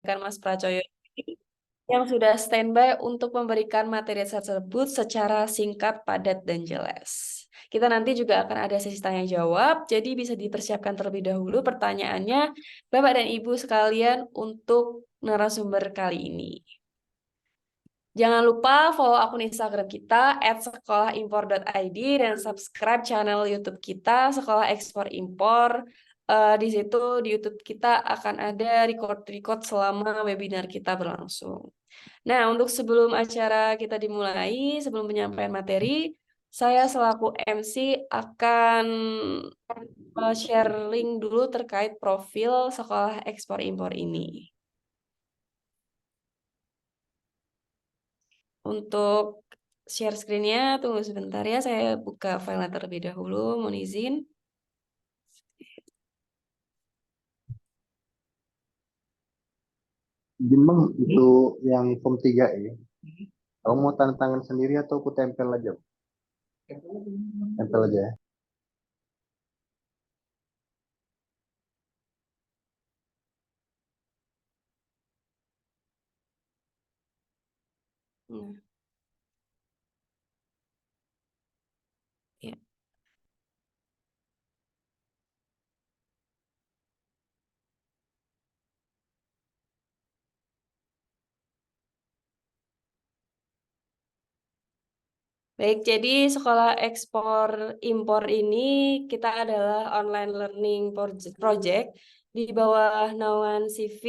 Mas Pracoyo yang sudah standby untuk memberikan materi tersebut secara singkat, padat, dan jelas. Kita nanti juga akan ada sesi tanya jawab, jadi bisa dipersiapkan terlebih dahulu pertanyaannya, Bapak dan Ibu sekalian, untuk narasumber kali ini. Jangan lupa follow akun Instagram kita @sekolahimpor.id dan subscribe channel YouTube kita Sekolah Ekspor Impor. Di situ di YouTube kita akan ada record selama webinar kita berlangsung. Nah, untuk sebelum acara kita dimulai, sebelum penyampaian materi, saya selaku MC akan share link dulu terkait profil Sekolah Ekspor Impor ini. Untuk share screen-nya, tunggu sebentar ya, saya buka file terlebih dahulu, mohon izin. Bang, itu yang form 3 ya. Kamu mau tanda tangan sendiri atau aku tempel aja? Tempel aja ya. Nah, ya. Baik, jadi sekolah ekspor impor ini kita adalah online learning project di bawah naungan CV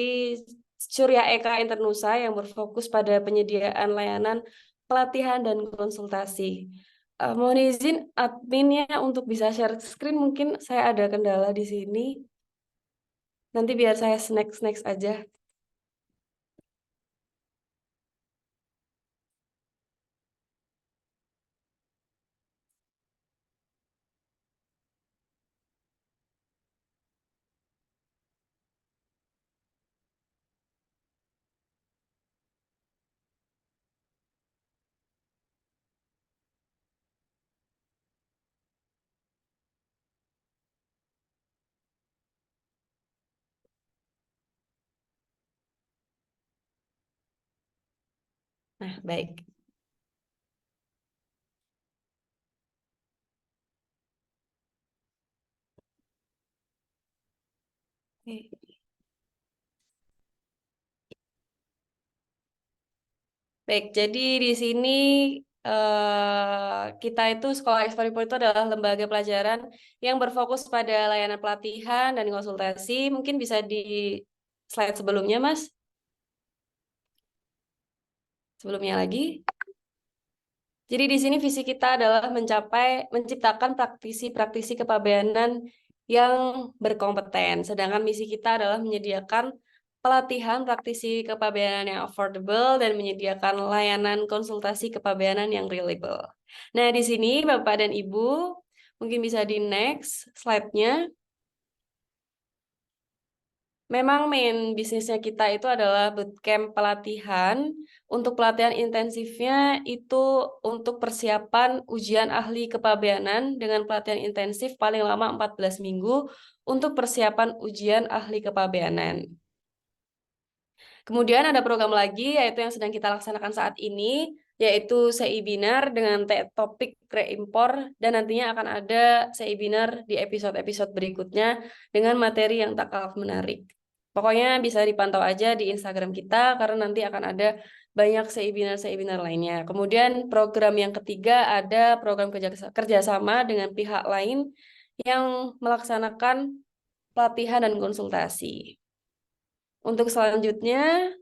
Surya Eka Internusa yang berfokus pada penyediaan layanan pelatihan dan konsultasi. Mohon izin adminnya untuk bisa share screen, mungkin saya ada kendala di sini. Nanti biar saya snack aja. Nah, baik. Oke. Baik, jadi di sini kita itu Sekolah Ekspor Impor itu adalah lembaga pelajaran yang berfokus pada layanan pelatihan dan konsultasi. Mungkin bisa di slide sebelumnya, Mas. Sebelumnya lagi. Jadi di sini visi kita adalah menciptakan praktisi-praktisi kepabeanan yang berkompeten. Sedangkan misi kita adalah menyediakan pelatihan praktisi kepabeanan yang affordable dan menyediakan layanan konsultasi kepabeanan yang reliable. Nah, di sini Bapak dan Ibu, mungkin bisa di next slide-nya. Memang main bisnisnya kita itu adalah bootcamp pelatihan. Untuk pelatihan intensifnya itu untuk persiapan ujian ahli kepabeanan dengan pelatihan intensif paling lama 14 minggu untuk persiapan ujian ahli kepabeanan. Kemudian ada program lagi yaitu yang sedang kita laksanakan saat ini, yaitu CI-Binar dengan topik reimpor, dan nantinya akan ada CI-Binar di episode-episode berikutnya dengan materi yang tak kalah menarik. Pokoknya bisa dipantau aja di Instagram kita karena nanti akan ada banyak CI-Binar lainnya. Kemudian program yang ketiga ada program kerjasama dengan pihak lain yang melaksanakan pelatihan dan konsultasi. Untuk selanjutnya,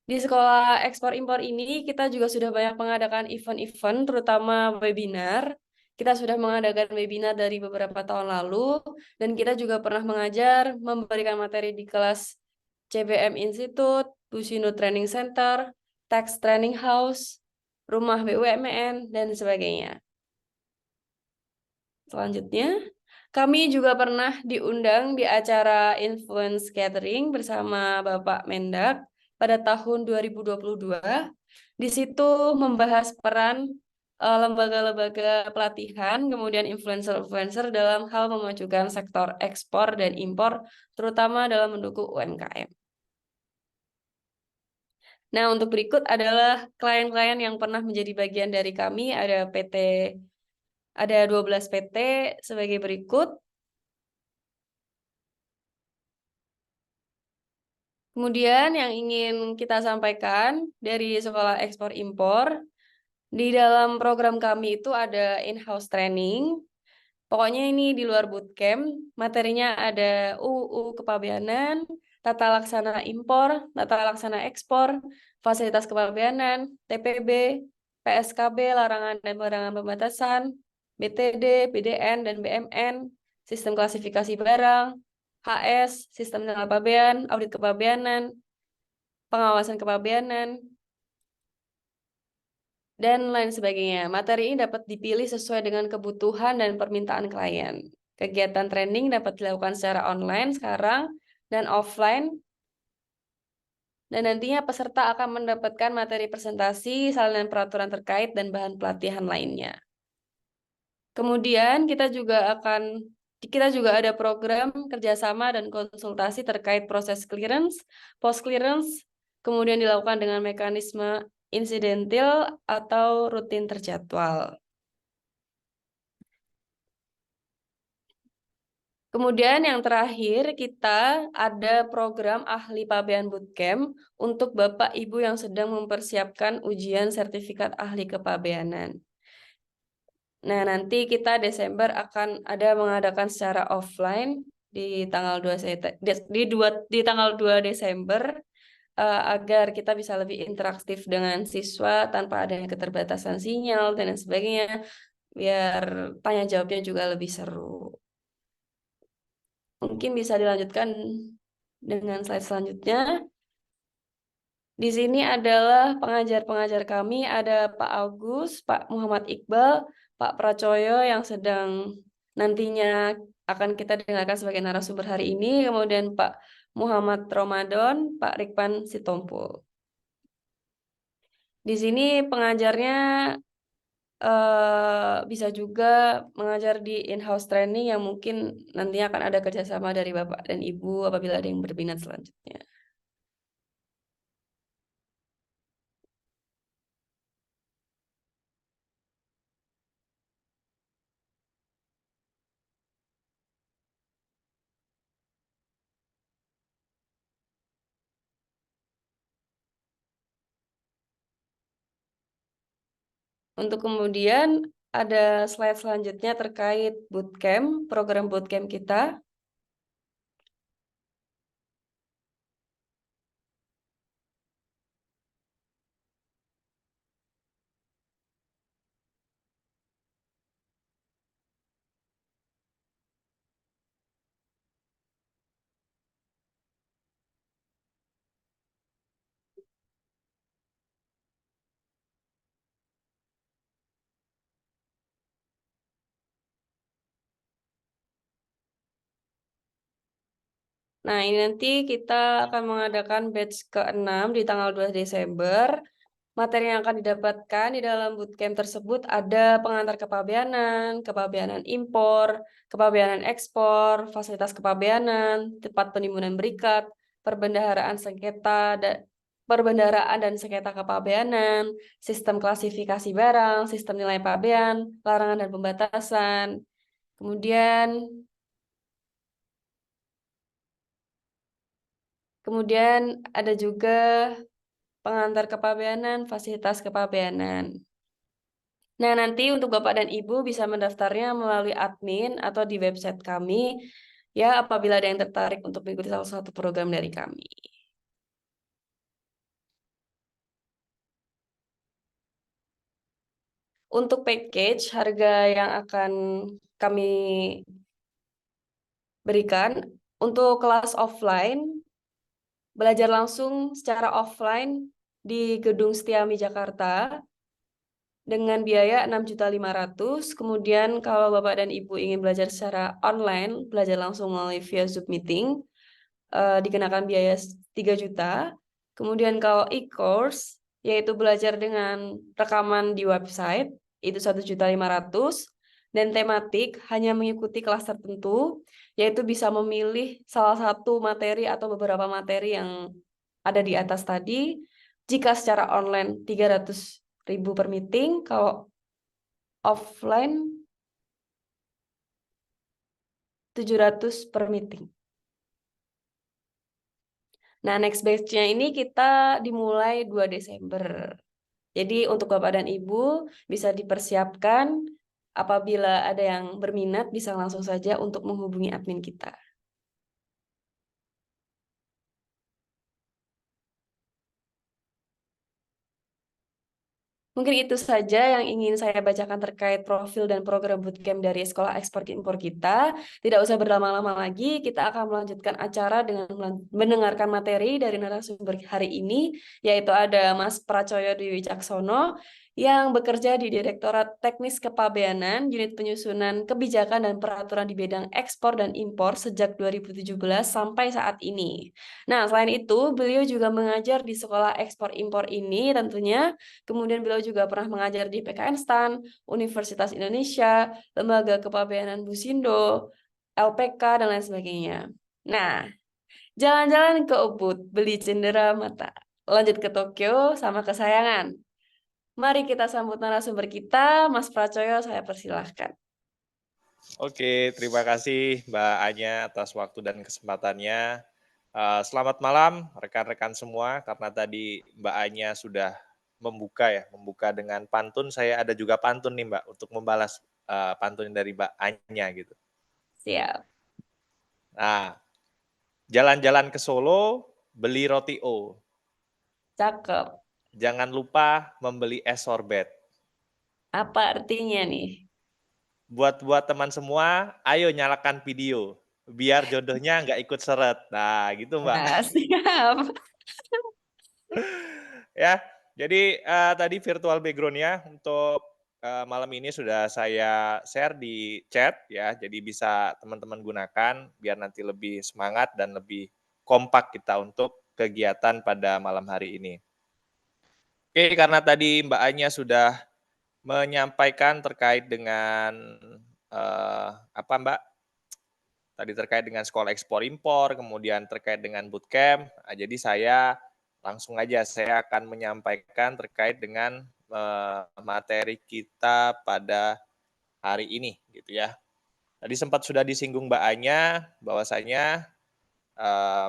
di Sekolah Ekspor Impor ini kita juga sudah banyak mengadakan event-event, terutama webinar. Kita sudah mengadakan webinar dari beberapa tahun lalu, dan kita juga pernah mengajar, memberikan materi di kelas CBM Institute, Busino Training Center, Tax Training House, Rumah BUMN, dan sebagainya. Selanjutnya, kami juga pernah diundang di acara Influence Gathering bersama Bapak Mendak pada tahun 2022. Di situ membahas peran lembaga-lembaga pelatihan, kemudian influencer-influencer dalam hal memajukan sektor ekspor dan impor, terutama dalam mendukung UMKM. Nah, untuk berikut adalah klien-klien yang pernah menjadi bagian dari kami. Ada 12 PT sebagai berikut. Kemudian yang ingin kita sampaikan dari Sekolah Ekspor Impor, di dalam program kami itu ada in-house training. Pokoknya ini di luar bootcamp, materinya ada UU kepabeanan, tata laksana impor, tata laksana ekspor, fasilitas kepabeanan, TPB, PSKB, larangan dan pelarangan pembatasan, BTD, BDN, dan BMN, sistem klasifikasi barang, HS, sistem nilai pabean, audit kepabeanan, pengawasan kepabeanan, dan lain sebagainya. Materi ini dapat dipilih sesuai dengan kebutuhan dan permintaan klien. Kegiatan training dapat dilakukan secara online sekarang dan offline, dan nantinya peserta akan mendapatkan materi presentasi, salinan peraturan terkait, dan bahan pelatihan lainnya. Kemudian kita juga ada program kerjasama dan konsultasi terkait proses clearance, post clearance, kemudian dilakukan dengan mekanisme insidentil atau rutin terjadwal. Kemudian yang terakhir, kita ada program ahli pabean bootcamp untuk Bapak Ibu yang sedang mempersiapkan ujian sertifikat ahli kepabeanan. Nah, nanti kita Desember akan ada mengadakan secara offline di tanggal 2 Desember agar kita bisa lebih interaktif dengan siswa tanpa adanya keterbatasan sinyal dan lain sebagainya, biar tanya jawabnya juga lebih seru. Mungkin bisa dilanjutkan dengan slide selanjutnya. Di sini adalah pengajar-pengajar kami, ada Pak Agus, Pak Muhammad Iqbal, Pak Pracoyo yang sedang nantinya akan kita dengarkan sebagai narasumber hari ini, kemudian Pak Muhammad Ramadan, Pak Rikpan Sitompul. Di sini pengajarnya bisa juga mengajar di in-house training yang mungkin nantinya akan ada kerjasama dari Bapak dan Ibu apabila ada yang berminat selanjutnya. Untuk kemudian ada slide selanjutnya terkait bootcamp, program bootcamp kita. Nah, ini nanti kita akan mengadakan batch ke-6 di tanggal 2 Desember. Materi yang akan didapatkan di dalam bootcamp tersebut ada pengantar kepabeanan, kepabeanan impor, kepabeanan ekspor, fasilitas kepabeanan, tempat penimbunan berikat, perbendaharaan sengketa, perbendaharaan dan sengketa kepabeanan, sistem klasifikasi barang, sistem nilai pabean, larangan dan pembatasan. Kemudian ada juga pengantar kepabeanan, fasilitas kepabeanan. Nah, nanti untuk Bapak dan Ibu bisa mendaftarnya melalui admin atau di website kami, ya apabila ada yang tertarik untuk mengikuti salah satu program dari kami. Untuk package, harga yang akan kami berikan, untuk kelas offline, belajar langsung secara offline di Gedung Setiami Jakarta, dengan biaya 6.500.000. Kemudian kalau Bapak dan Ibu ingin belajar secara online, belajar langsung melalui via Zoom meeting, dikenakan biaya 3 juta. Kemudian kalau e-course, yaitu belajar dengan rekaman di website, itu 1.500.000. Dan tematik hanya mengikuti kelas tertentu, yaitu bisa memilih salah satu materi atau beberapa materi yang ada di atas tadi. Jika secara online 300.000 per meeting, kalau offline 700 per meeting. Nah, next batch-nya ini kita dimulai 2 Desember. Jadi untuk Bapak dan Ibu bisa dipersiapkan apabila ada yang berminat bisa langsung saja untuk menghubungi admin kita. Mungkin itu saja yang ingin saya bacakan terkait profil dan program bootcamp dari Sekolah Ekspor Impor kita. Tidak usah berlama-lama lagi, kita akan melanjutkan acara dengan mendengarkan materi dari narasumber hari ini, yaitu ada Mas Pracoyo Dwi Wicaksono, yang bekerja di Direktorat Teknis Kepabeanan, Unit Penyusunan Kebijakan dan Peraturan di Bidang Ekspor dan Impor sejak 2017 sampai saat ini. Nah, selain itu, beliau juga mengajar di Sekolah Ekspor Impor ini tentunya. Kemudian beliau juga pernah mengajar di PKN STAN, Universitas Indonesia, Lembaga Kepabeanan Busindo, LPK, dan lain sebagainya. Nah, jalan-jalan ke Ubud, beli cendera mata. Lanjut ke Tokyo sama kesayangan. Mari kita sambut narasumber kita, Mas Pracoyo, saya persilahkan. Oke, terima kasih Mbak Anya atas waktu dan kesempatannya. Selamat malam rekan-rekan semua, karena tadi Mbak Anya sudah membuka dengan pantun. Saya ada juga pantun nih Mbak, untuk membalas pantun dari Mbak Anya gitu. Siap. Nah, jalan-jalan ke Solo, beli roti O. Cakep. Jangan lupa membeli es sorbet. Apa artinya nih? Buat teman semua, ayo nyalakan video, biar jodohnya nggak ikut seret. Nah, gitu Mbak. Nah, siap. Ya, jadi tadi virtual background-nya untuk malam ini sudah saya share di chat ya, jadi bisa teman-teman gunakan biar nanti lebih semangat dan lebih kompak kita untuk kegiatan pada malam hari ini. Oke, karena tadi Mbak Anya sudah menyampaikan terkait dengan apa Mbak? Tadi terkait dengan sekolah ekspor impor, kemudian terkait dengan bootcamp. Nah, jadi saya langsung aja saya akan menyampaikan terkait dengan materi kita pada hari ini gitu ya. Tadi sempat sudah disinggung Mbak Anya bahwasanya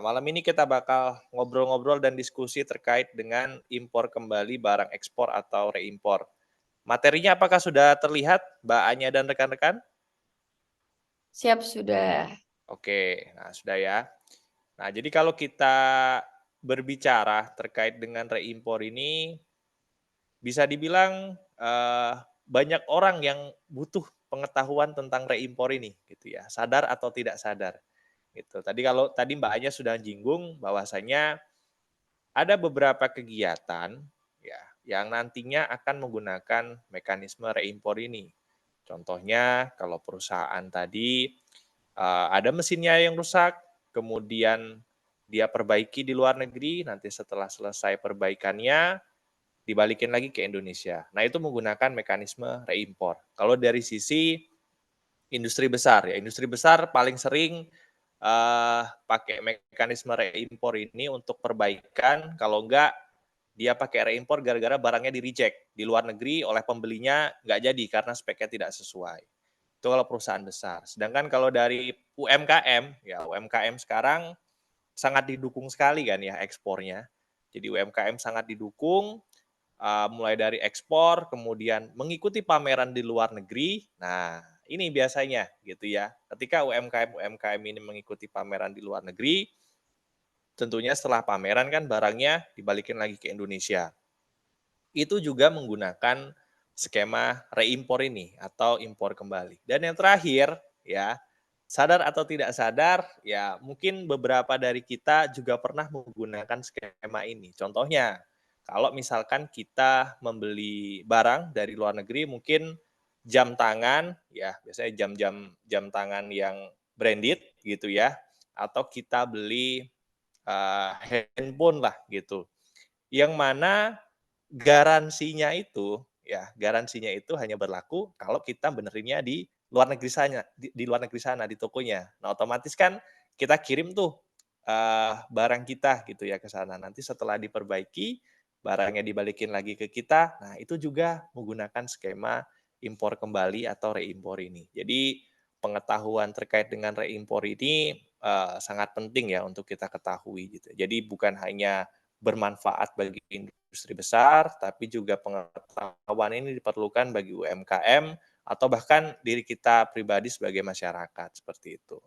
malam ini kita bakal ngobrol-ngobrol dan diskusi terkait dengan impor kembali barang ekspor atau reimpor. Materinya apakah sudah terlihat Mbak Anya dan rekan-rekan? Siap sudah. Oke, nah sudah ya. Nah, jadi kalau kita berbicara terkait dengan reimpor ini, bisa dibilang banyak orang yang butuh pengetahuan tentang reimpor ini, gitu ya, sadar atau tidak sadar. Gitu. Tadi Mbak Anya sudah jinggung bahwasanya ada beberapa kegiatan ya yang nantinya akan menggunakan mekanisme reimpor ini. Contohnya kalau perusahaan tadi ada mesinnya yang rusak, kemudian dia perbaiki di luar negeri, nanti setelah selesai perbaikannya, dibalikin lagi ke Indonesia. Nah, itu menggunakan mekanisme reimpor. Kalau dari sisi industri besar, ya industri besar paling sering pakai mekanisme reimpor ini untuk perbaikan, kalau enggak dia pakai reimpor gara-gara barangnya di-reject di luar negeri oleh pembelinya nggak jadi karena speknya tidak sesuai. Itu kalau perusahaan besar. Sedangkan kalau dari UMKM, ya UMKM sekarang sangat didukung sekali kan ya ekspornya. Jadi UMKM sangat didukung, mulai dari ekspor, kemudian mengikuti pameran di luar negeri. Nah, ini biasanya gitu ya. Ketika UMKM ini mengikuti pameran di luar negeri, tentunya setelah pameran kan barangnya dibalikin lagi ke Indonesia. Itu juga menggunakan skema reimpor ini atau impor kembali. Dan yang terakhir ya, sadar atau tidak sadar ya mungkin beberapa dari kita juga pernah menggunakan skema ini. Contohnya, kalau misalkan kita membeli barang dari luar negeri mungkin jam tangan ya, biasanya jam tangan yang branded gitu ya, atau kita beli handphone lah gitu. Yang mana garansinya itu hanya berlaku kalau kita benerinnya di luar negeri sana, di luar negeri sana di tokonya. Nah, otomatis kan kita kirim tuh barang kita gitu ya ke sana. Nanti setelah diperbaiki, barangnya dibalikin lagi ke kita. Nah, itu juga menggunakan skema impor kembali atau reimpor ini. Jadi pengetahuan terkait dengan reimpor ini sangat penting ya untuk kita ketahui gitu. Jadi bukan hanya bermanfaat bagi industri besar, tapi juga pengetahuan ini diperlukan bagi UMKM atau bahkan diri kita pribadi sebagai masyarakat seperti itu.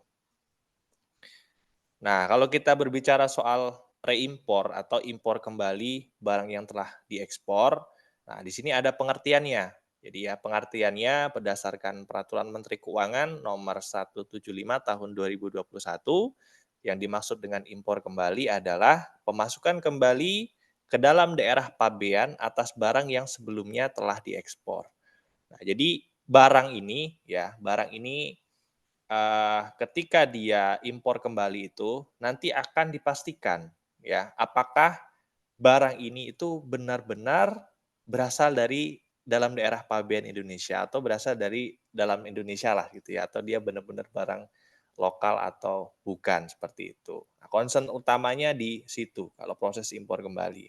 Nah, kalau kita berbicara soal reimpor atau impor kembali barang yang telah diekspor, nah di sini ada pengertiannya. Jadi ya pengertiannya berdasarkan Peraturan Menteri Keuangan Nomor 175 Tahun 2021 yang dimaksud dengan impor kembali adalah pemasukan kembali ke dalam daerah pabean atas barang yang sebelumnya telah diekspor. Nah, jadi barang ini ketika dia impor kembali itu nanti akan dipastikan ya apakah barang ini itu benar-benar berasal dari dalam daerah pabean Indonesia atau berasal dari dalam Indonesia lah gitu ya atau dia benar-benar barang lokal atau bukan seperti itu. Nah, concern utamanya di situ kalau proses impor kembali.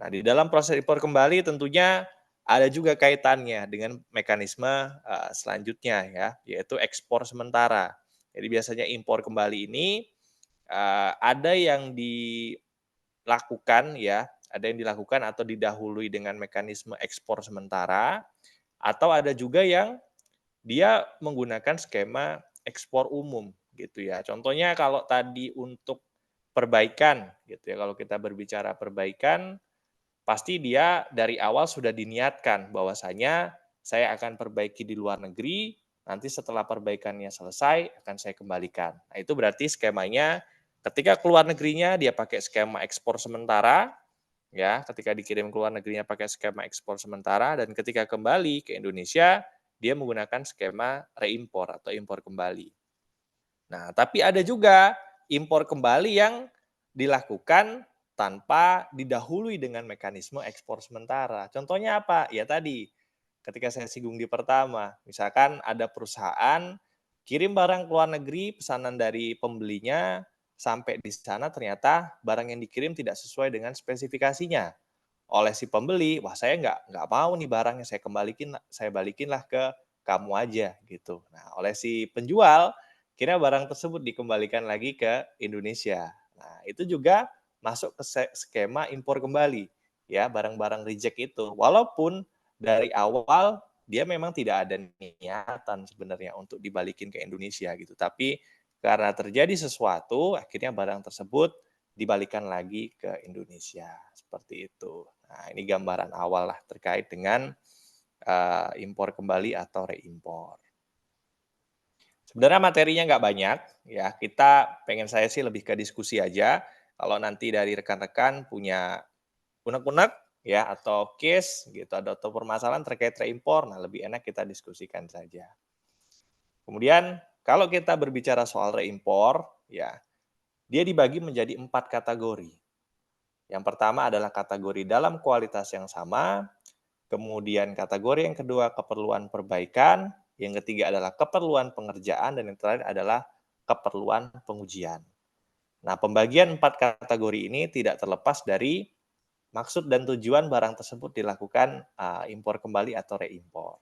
Nah, di dalam proses impor kembali tentunya ada juga kaitannya dengan mekanisme selanjutnya ya, yaitu ekspor sementara. Jadi biasanya impor kembali ini ada yang dilakukan ya, ada yang dilakukan atau didahului dengan mekanisme ekspor sementara, atau ada juga yang dia menggunakan skema ekspor umum gitu ya. Contohnya kalau tadi untuk perbaikan gitu ya, kalau kita berbicara perbaikan pasti dia dari awal sudah diniatkan bahwasanya saya akan perbaiki di luar negeri, nanti setelah perbaikannya selesai akan saya kembalikan. Nah, itu berarti skemanya ketika keluar negerinya dia pakai skema ekspor sementara, ya, ketika dikirim ke luar negerinya pakai skema ekspor sementara dan ketika kembali ke Indonesia dia menggunakan skema reimpor atau impor kembali. Nah, tapi ada juga impor kembali yang dilakukan tanpa didahului dengan mekanisme ekspor sementara. Contohnya apa? Ya tadi, ketika saya singgung di pertama, misalkan ada perusahaan kirim barang ke luar negeri, pesanan dari pembelinya, sampai di sana ternyata barang yang dikirim tidak sesuai dengan spesifikasinya. Oleh si pembeli, wah saya nggak mau nih barangnya, saya balikinlah ke kamu aja gitu. Nah, oleh si penjual, kira barang tersebut dikembalikan lagi ke Indonesia. Nah, itu juga masuk ke skema impor kembali ya, barang-barang reject itu. Walaupun dari awal dia memang tidak ada niatan sebenarnya untuk dibalikin ke Indonesia gitu. Tapi karena terjadi sesuatu, akhirnya barang tersebut dibalikan lagi ke Indonesia. Seperti itu. Nah, ini gambaran awal lah terkait dengan impor kembali atau reimpor. Sebenarnya materinya nggak banyak, ya. Saya sih lebih ke diskusi aja. Kalau nanti dari rekan-rekan punya unek-unek, ya, atau case gitu, atau permasalahan terkait reimpor, nah lebih enak kita diskusikan saja. Kemudian kalau kita berbicara soal reimpor, ya, dia dibagi menjadi 4 kategori. Yang pertama adalah kategori dalam kualitas yang sama, kemudian kategori yang kedua keperluan perbaikan, yang ketiga adalah keperluan pengerjaan, dan yang terakhir adalah keperluan pengujian. Nah, pembagian 4 kategori ini tidak terlepas dari maksud dan tujuan barang tersebut dilakukan impor kembali atau reimpor.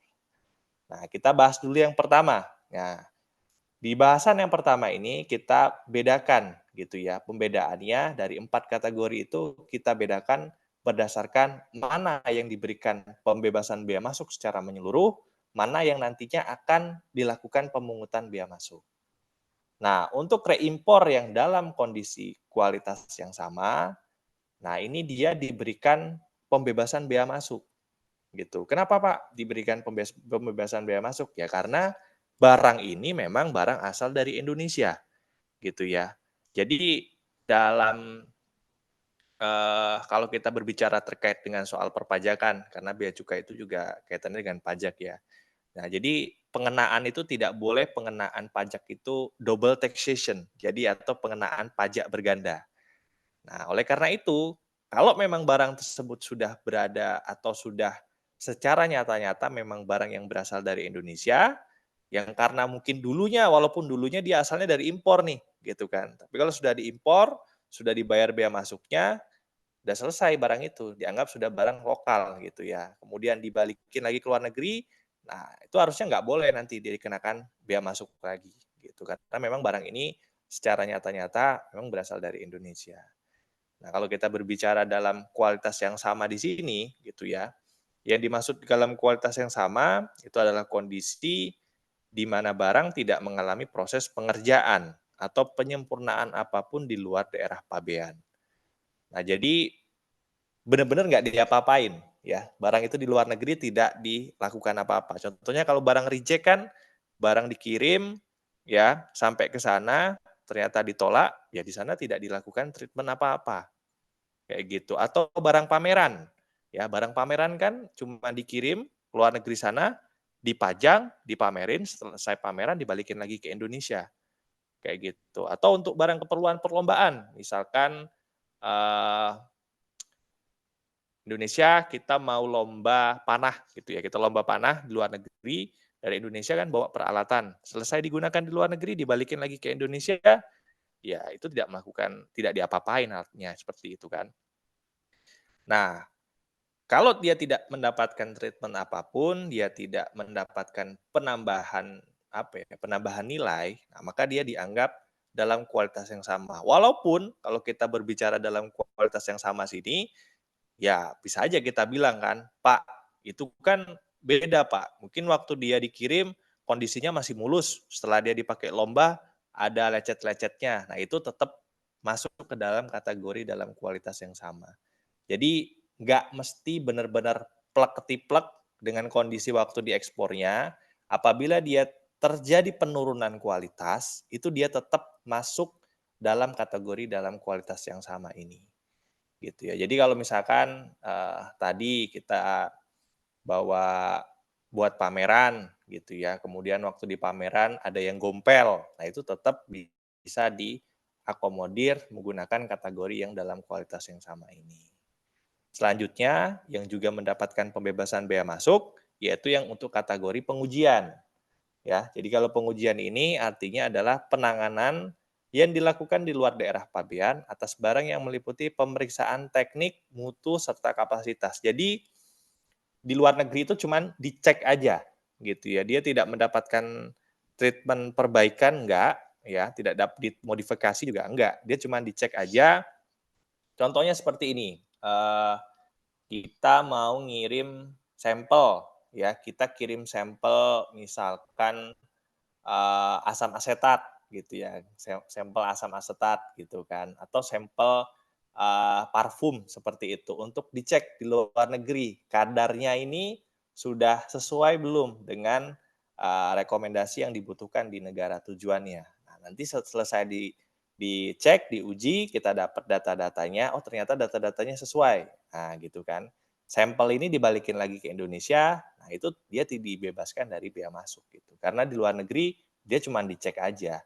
Nah, kita bahas dulu yang pertama. Nah, di bahasan yang pertama ini kita bedakan gitu ya, pembedaannya dari 4 kategori itu kita bedakan berdasarkan mana yang diberikan pembebasan bea masuk secara menyeluruh, mana yang nantinya akan dilakukan pemungutan bea masuk. Nah, untuk reimpor yang dalam kondisi kualitas yang sama, nah ini dia diberikan pembebasan bea masuk gitu. Kenapa Pak diberikan pembebasan bea masuk? Ya karena barang ini memang barang asal dari Indonesia gitu ya. Jadi dalam kalau kita berbicara terkait dengan soal perpajakan, karena bea cukai itu juga kaitannya dengan pajak ya. Nah, jadi pengenaan itu tidak boleh pengenaan pajak itu double taxation, jadi atau pengenaan pajak berganda. Nah, oleh karena itu, kalau memang barang tersebut sudah berada atau sudah secara nyata-nyata memang barang yang berasal dari Indonesia, yang karena mungkin dulunya, walaupun dulunya dia asalnya dari impor nih, gitu kan. Tapi kalau sudah diimpor, sudah dibayar bea masuknya, udah selesai barang itu, dianggap sudah barang lokal gitu ya. Kemudian dibalikin lagi ke luar negeri, nah itu harusnya nggak boleh nanti dia dikenakan bea masuk lagi gitu, karena memang barang ini secara nyata-nyata memang berasal dari Indonesia. Nah, kalau kita berbicara dalam kualitas yang sama di sini gitu ya, yang dimaksud dalam kualitas yang sama itu adalah kondisi di mana barang tidak mengalami proses pengerjaan atau penyempurnaan apapun di luar daerah pabean. Nah, jadi benar-benar nggak diapa-apain ya. Barang itu di luar negeri tidak dilakukan apa-apa. Contohnya kalau barang reject kan, barang dikirim ya sampai ke sana ternyata ditolak, ya di sana tidak dilakukan treatment apa-apa. Kayak gitu. Atau barang pameran. Ya, barang pameran kan cuma dikirim ke luar negeri sana, dipajang, dipamerin, selesai pameran dibalikin lagi ke Indonesia. Kayak gitu. Atau untuk barang keperluan perlombaan, misalkan Indonesia kita mau lomba panah gitu ya. Kita lomba panah di luar negeri, dari Indonesia kan bawa peralatan. Selesai digunakan di luar negeri dibalikin lagi ke Indonesia, ya itu tidak diapa-apain artinya seperti itu kan. Nah, kalau dia tidak mendapatkan treatment apapun, dia tidak mendapatkan penambahan nilai, nah maka dia dianggap dalam kualitas yang sama. Walaupun kalau kita berbicara dalam kualitas yang sama sini, ya bisa aja kita bilang kan, Pak, itu kan beda Pak. Mungkin waktu dia dikirim kondisinya masih mulus, setelah dia dipakai lomba ada lecet-lecetnya. Nah itu tetap masuk ke dalam kategori dalam kualitas yang sama. Jadi nggak mesti benar-benar plek-ketiplek dengan kondisi waktu diekspornya. Apabila dia terjadi penurunan kualitas, itu dia tetap masuk dalam kategori dalam kualitas yang sama ini. Gitu ya. Jadi kalau misalkan tadi kita bawa buat pameran gitu ya, kemudian waktu di pameran ada yang gompel, nah itu tetap bisa diakomodir menggunakan kategori yang dalam kualitas yang sama ini. Selanjutnya, yang juga mendapatkan pembebasan bea masuk, yaitu yang untuk kategori pengujian. Ya, jadi kalau pengujian ini artinya adalah penanganan yang dilakukan di luar daerah pabean atas barang yang meliputi pemeriksaan teknik, mutu, serta kapasitas. Jadi di luar negeri itu cuman dicek aja gitu ya. Dia tidak mendapatkan treatment perbaikan enggak, ya, tidak dapat dimodifikasi juga enggak. Dia cuma dicek aja. Contohnya seperti ini. Kita mau ngirim sampel ya, kita kirim sampel misalkan asam asetat gitu ya, sampel asam asetat gitu kan, atau sampel parfum seperti itu untuk dicek di luar negeri kadarnya ini sudah sesuai belum dengan rekomendasi yang dibutuhkan di negara tujuannya. Nah, nanti selesai dicek, diuji, kita dapat data-datanya, oh ternyata data-datanya sesuai. Nah, gitu kan. Sampel ini dibalikin lagi ke Indonesia, nah itu dia dibebaskan dari bea masuk gitu. Karena di luar negeri dia cuma dicek aja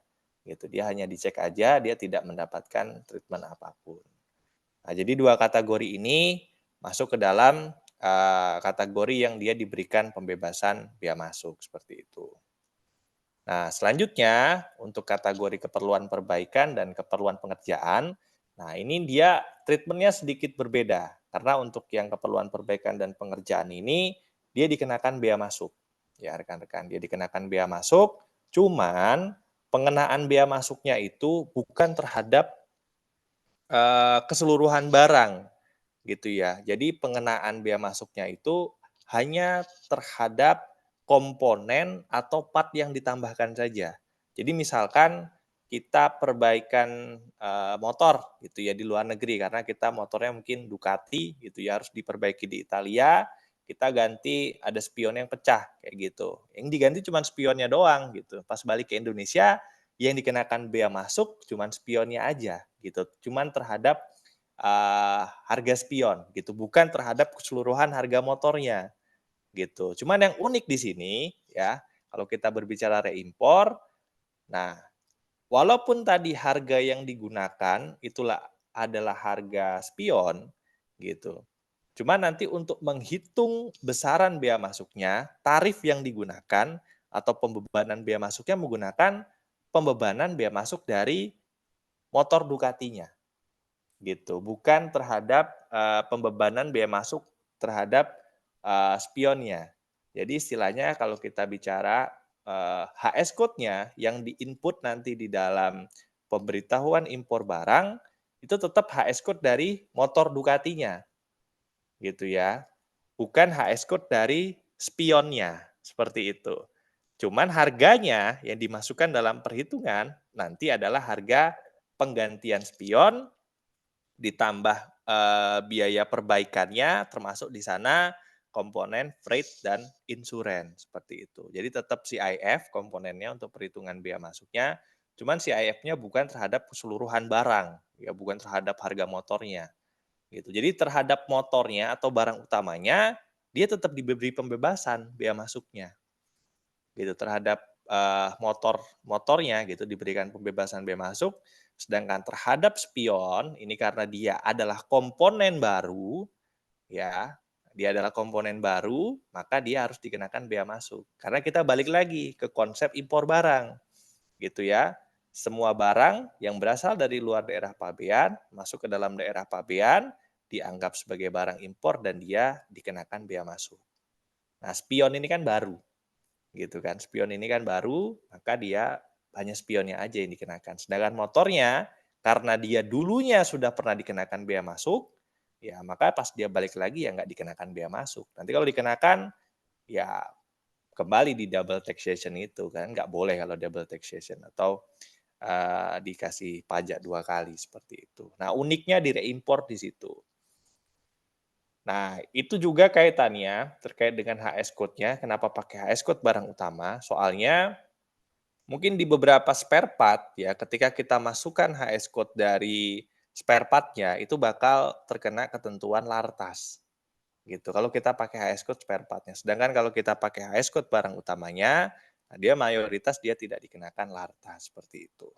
gitu. Dia hanya dicek aja, dia tidak mendapatkan treatment apapun. Nah, jadi dua kategori ini masuk ke dalam kategori yang dia diberikan pembebasan bea masuk seperti itu. Nah, selanjutnya untuk kategori keperluan perbaikan dan keperluan pengerjaan, nah ini dia treatmentnya sedikit berbeda. Karena untuk yang keperluan perbaikan dan pengerjaan ini, dia dikenakan bea masuk. Ya, rekan-rekan, dia dikenakan bea masuk, cuman pengenaan bea masuknya itu bukan terhadap keseluruhan barang, gitu ya. Jadi pengenaan bea masuknya itu hanya terhadap komponen atau part yang ditambahkan saja. Jadi misalkan kita perbaikan motor gitu ya di luar negeri karena kita motornya mungkin Ducati gitu ya harus diperbaiki di Italia, kita ganti ada spion yang pecah kayak gitu. Yang diganti cuma spionnya doang gitu. Pas balik ke Indonesia yang dikenakan bea masuk cuma spionnya aja gitu. Cuman terhadap harga spion gitu, bukan terhadap keseluruhan harga motornya gitu. Cuman yang unik di sini ya, kalau kita berbicara reimpor, nah walaupun tadi harga yang digunakan itulah adalah harga spion gitu. Cuma nanti untuk menghitung besaran bea masuknya, tarif yang digunakan atau pembebanan bea masuknya menggunakan pembebanan bea masuk dari motor Ducatinya. gitu, bukan terhadap pembebanan biaya masuk terhadap spionnya. Jadi istilahnya kalau kita bicara HS code-nya yang di-input nanti di dalam pemberitahuan impor barang itu tetap HS code dari motor Ducatinya, gitu ya. Bukan HS code dari spionnya, seperti itu. Cuman harganya yang dimasukkan dalam perhitungan nanti adalah harga penggantian spion ditambah biaya perbaikannya, termasuk di sana komponen freight dan insurance seperti itu. Jadi tetap CIF komponennya untuk perhitungan biaya masuknya, cuman CIF-nya bukan terhadap keseluruhan barang, ya bukan terhadap harga motornya gitu. Jadi terhadap motornya atau barang utamanya dia tetap diberi pembebasan biaya masuknya gitu terhadap motornya gitu diberikan pembebasan biaya masuk, sedangkan terhadap spion ini karena dia adalah komponen baru ya, dia adalah komponen baru, maka dia harus dikenakan bea masuk. Karena kita balik lagi ke konsep impor barang gitu ya. Semua barang yang berasal dari luar daerah pabean masuk ke dalam daerah pabean dianggap sebagai barang impor dan dia dikenakan bea masuk. Nah, spion ini kan baru gitu kan. Spion ini kan baru, maka dia hanya spionnya aja yang dikenakan. Sedangkan motornya, karena dia dulunya sudah pernah dikenakan bea masuk, ya maka pas dia balik lagi ya nggak dikenakan bea masuk. Nanti kalau dikenakan, ya kembali di double taxation itu kan, nggak boleh kalau double taxation atau dikasih pajak 2 kali seperti itu. Nah uniknya di reimport di situ. Nah, itu juga kaitannya terkait dengan HS code-nya. Kenapa pakai HS code barang utama? Soalnya mungkin di beberapa spare part ya, ketika kita masukkan HS code dari spare part-nya itu bakal terkena ketentuan lartas gitu. Kalau kita pakai HS code spare part-nya. Sedangkan kalau kita pakai HS code barang utamanya, nah dia mayoritas dia tidak dikenakan lartas seperti itu.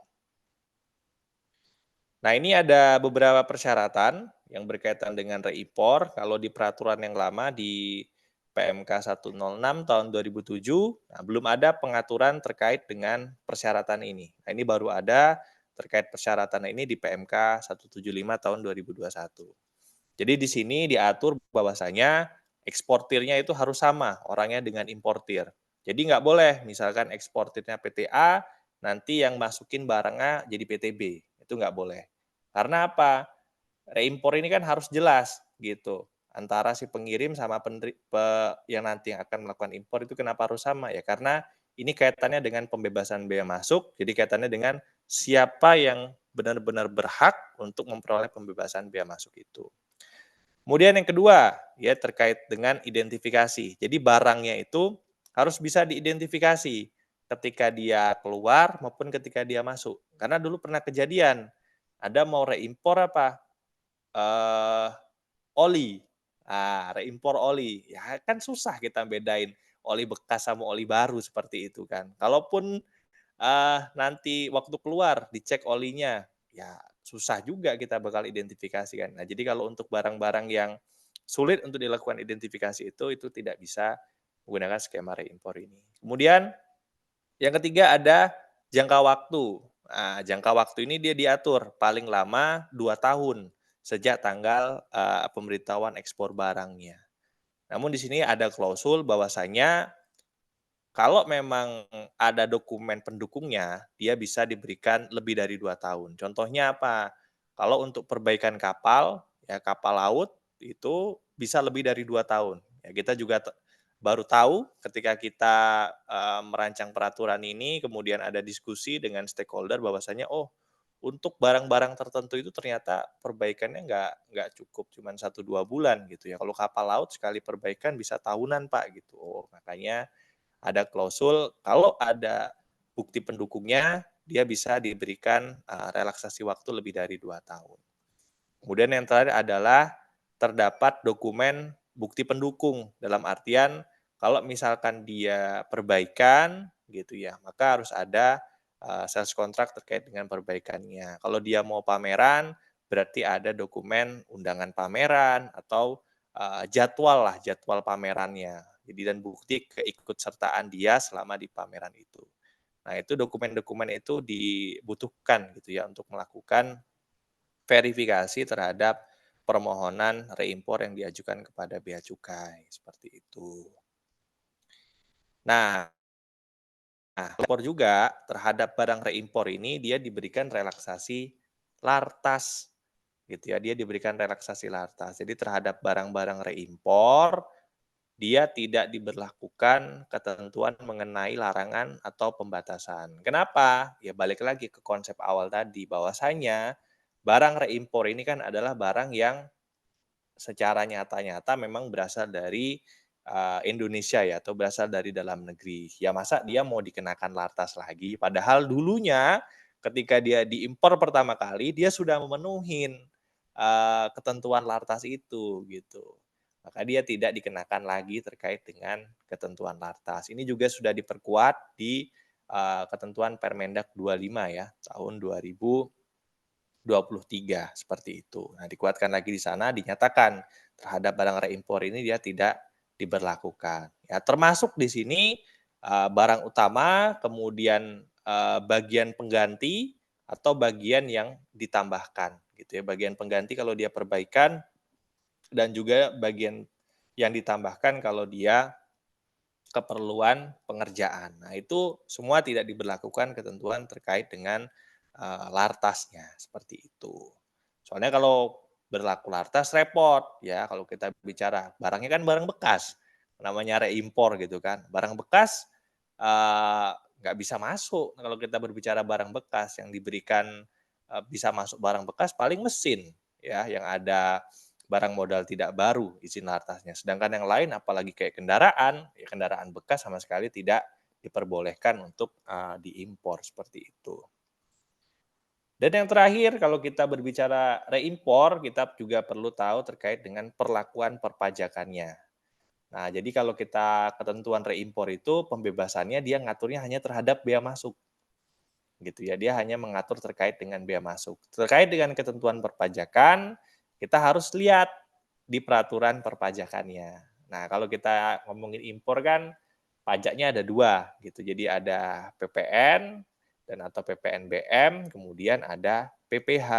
Nah, ini ada beberapa persyaratan yang berkaitan dengan reimpor. Kalau di peraturan yang lama di PMK 106 tahun 2007, nah, belum ada pengaturan terkait dengan persyaratan ini. Nah, ini baru ada terkait persyaratan ini di PMK 175 tahun 2021. Jadi di sini diatur bahwasanya eksportirnya itu harus sama orangnya dengan importir. Jadi nggak boleh misalkan eksportirnya PTA, nanti yang masukin barangnya jadi PTB. Itu nggak boleh. Karena apa? Reimpor ini kan harus jelas gitu. Antara si pengirim sama yang nanti yang akan melakukan impor itu kenapa harus sama? Ya karena ini kaitannya dengan pembebasan bea masuk, jadi kaitannya dengan siapa yang benar-benar berhak untuk memperoleh pembebasan bea masuk itu. Kemudian yang kedua, ya terkait dengan identifikasi. Jadi barangnya itu harus bisa diidentifikasi ketika dia keluar maupun ketika dia masuk. Karena dulu pernah kejadian, ada mau reimpor apa? Oli. Reimpor oli. Ya kan susah kita bedain oli bekas sama oli baru seperti itu kan. Kalaupun nanti waktu keluar dicek olinya, ya susah juga kita bakal identifikasi kan. Nah, jadi kalau untuk barang-barang yang sulit untuk dilakukan identifikasi itu tidak bisa menggunakan skema reimpor ini. Kemudian yang ketiga ada jangka waktu. Nah, jangka waktu ini dia diatur paling lama 2 tahun sejak tanggal pemberitahuan ekspor barangnya. Namun di sini ada klausul bahwasanya kalau memang ada dokumen pendukungnya, dia bisa diberikan lebih dari 2 tahun. Contohnya apa? Kalau untuk perbaikan kapal, ya kapal laut itu bisa lebih dari 2 tahun. Ya kita juga baru tahu ketika kita merancang peraturan ini, kemudian ada diskusi dengan stakeholder bahwasanya, oh untuk barang-barang tertentu itu ternyata perbaikannya nggak cukup cuma 1-2 bulan gitu ya. Kalau kapal laut sekali perbaikan bisa tahunan Pak gitu. Oh makanya ada klausul kalau ada bukti pendukungnya, dia bisa diberikan relaksasi waktu lebih dari 2 tahun. Kemudian yang terakhir adalah terdapat dokumen bukti pendukung, dalam artian kalau misalkan dia perbaikan gitu ya, maka harus ada sales kontrak terkait dengan perbaikannya. Kalau dia mau pameran, berarti ada dokumen undangan pameran atau jadwal pamerannya. Jadi dan bukti keikutsertaan dia selama di pameran itu. Nah, itu dokumen-dokumen itu dibutuhkan gitu ya untuk melakukan verifikasi terhadap permohonan reimpor yang diajukan kepada bea cukai, seperti itu. Nah, impor juga terhadap barang reimpor ini dia diberikan relaksasi lartas, gitu ya. Dia diberikan relaksasi lartas. Jadi terhadap barang-barang reimpor dia tidak diberlakukan ketentuan mengenai larangan atau pembatasan. Kenapa? Ya balik lagi ke konsep awal tadi, bahwasanya barang reimpor ini kan adalah barang yang secara nyata-nyata memang berasal dari Indonesia ya, atau berasal dari dalam negeri. Ya masa dia mau dikenakan lartas lagi, padahal dulunya ketika dia diimpor pertama kali, dia sudah memenuhi ketentuan lartas itu, gitu. Maka dia tidak dikenakan lagi terkait dengan ketentuan lartas. Ini juga sudah diperkuat di ketentuan Permendak 25 ya, tahun 2023 seperti itu. Nah, dikuatkan lagi di sana dinyatakan terhadap barang reimpor ini dia tidak diberlakukan. Ya, termasuk di sini barang utama, kemudian bagian pengganti atau bagian yang ditambahkan gitu ya. Bagian pengganti kalau dia perbaikan dan juga bagian yang ditambahkan kalau dia keperluan pengerjaan. Nah, itu semua tidak diberlakukan ketentuan terkait dengan lartasnya, seperti itu. Soalnya kalau berlaku lartas repot ya, kalau kita bicara barangnya kan barang bekas, namanya reimpor gitu kan. Barang bekas nggak bisa masuk kalau kita berbicara barang bekas yang diberikan bisa masuk barang bekas paling mesin ya yang ada barang modal tidak baru izin lartasnya. Sedangkan yang lain apalagi kayak kendaraan, ya kendaraan bekas sama sekali tidak diperbolehkan untuk diimpor seperti itu. Dan yang terakhir kalau kita berbicara reimpor, kita juga perlu tahu terkait dengan perlakuan perpajakannya. Nah, jadi kalau kita ketentuan reimpor itu pembebasannya dia ngaturnya hanya terhadap bea masuk. Gitu ya, dia hanya mengatur terkait dengan bea masuk. Terkait dengan ketentuan perpajakan, kita harus lihat di peraturan perpajakannya. Nah, kalau kita ngomongin impor kan pajaknya ada dua gitu. Jadi ada PPN dan atau PPNBM, kemudian ada PPH.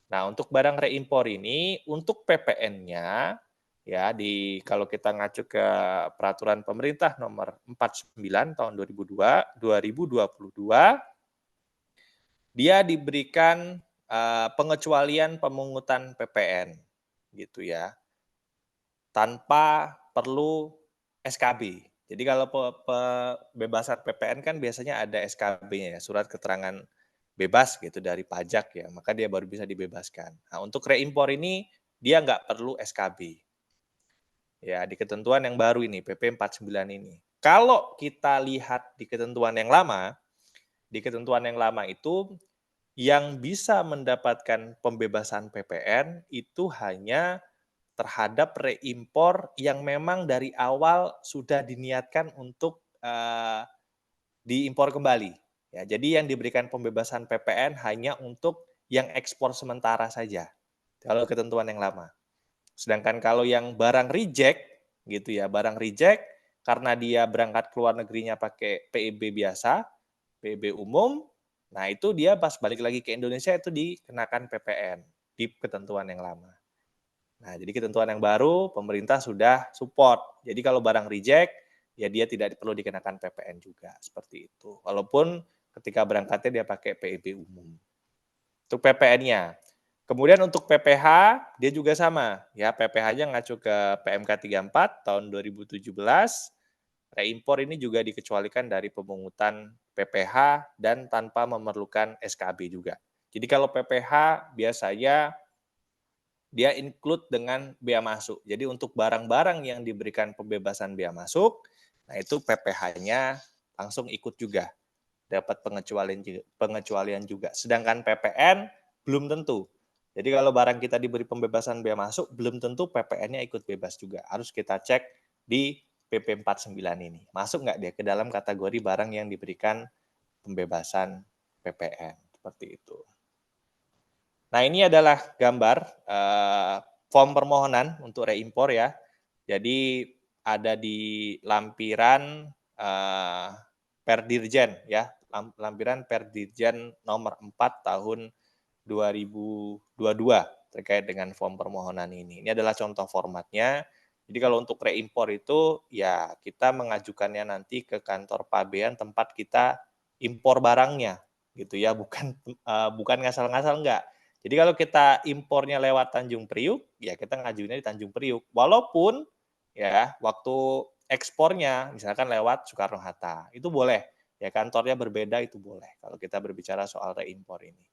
Nah, untuk barang reimpor ini, untuk PPN-nya ya kalau kita ngacu ke peraturan pemerintah nomor 49 tahun 2022 dia diberikan pengecualian pemungutan PPN gitu ya, tanpa perlu SKB. Jadi kalau pembebasan PPN kan biasanya ada SKB-nya ya, surat keterangan bebas gitu dari pajak ya, maka dia baru bisa dibebaskan. Nah, untuk reimpor ini dia nggak perlu SKB. Ya, di ketentuan yang baru ini, PP 49 ini. Kalau kita lihat di ketentuan yang lama itu yang bisa mendapatkan pembebasan PPN itu hanya terhadap reimpor yang memang dari awal sudah diniatkan untuk diimpor kembali. Ya, jadi yang diberikan pembebasan PPN hanya untuk yang ekspor sementara saja. Kalau ketentuan yang lama. Sedangkan kalau yang barang reject gitu ya, barang reject karena dia berangkat ke luar negerinya pakai PIB biasa, PIB umum, nah itu dia pas balik lagi ke Indonesia itu dikenakan PPN di ketentuan yang lama. Nah, jadi ketentuan yang baru pemerintah sudah support. Jadi kalau barang reject, ya dia tidak perlu dikenakan PPN juga, seperti itu. Walaupun ketika berangkatnya dia pakai PIB umum. Untuk PPN-nya. Kemudian untuk PPH, dia juga sama. Ya, PPH-nya ngacu ke PMK 34 tahun 2017. Reimpor ini juga dikecualikan dari pemungutan PPH dan tanpa memerlukan SKB juga. Jadi kalau PPH biasanya dia include dengan bea masuk. Jadi untuk barang-barang yang diberikan pembebasan bea masuk, nah itu PPH-nya langsung ikut juga, dapat pengecualian juga. Sedangkan PPN belum tentu. Jadi kalau barang kita diberi pembebasan bea masuk, belum tentu PPN-nya ikut bebas juga. Harus kita cek di PP 49 ini. Masuk nggak dia ke dalam kategori barang yang diberikan pembebasan PPN. Seperti itu. Nah, ini adalah gambar form permohonan untuk reimpor ya. Jadi ada di lampiran Perdirjen ya, lampiran Perdirjen nomor 4 tahun 2022 terkait dengan form permohonan ini. Ini adalah contoh formatnya. Jadi kalau untuk reimpor itu ya kita mengajukannya nanti ke kantor pabean tempat kita impor barangnya gitu ya, bukan ngasal-ngasal enggak. Jadi kalau kita impornya lewat Tanjung Priuk, ya kita ngajuinnya di Tanjung Priuk. Walaupun ya waktu ekspornya misalkan lewat Soekarno-Hatta, itu boleh. Ya kantornya berbeda itu boleh kalau kita berbicara soal reimpor ini.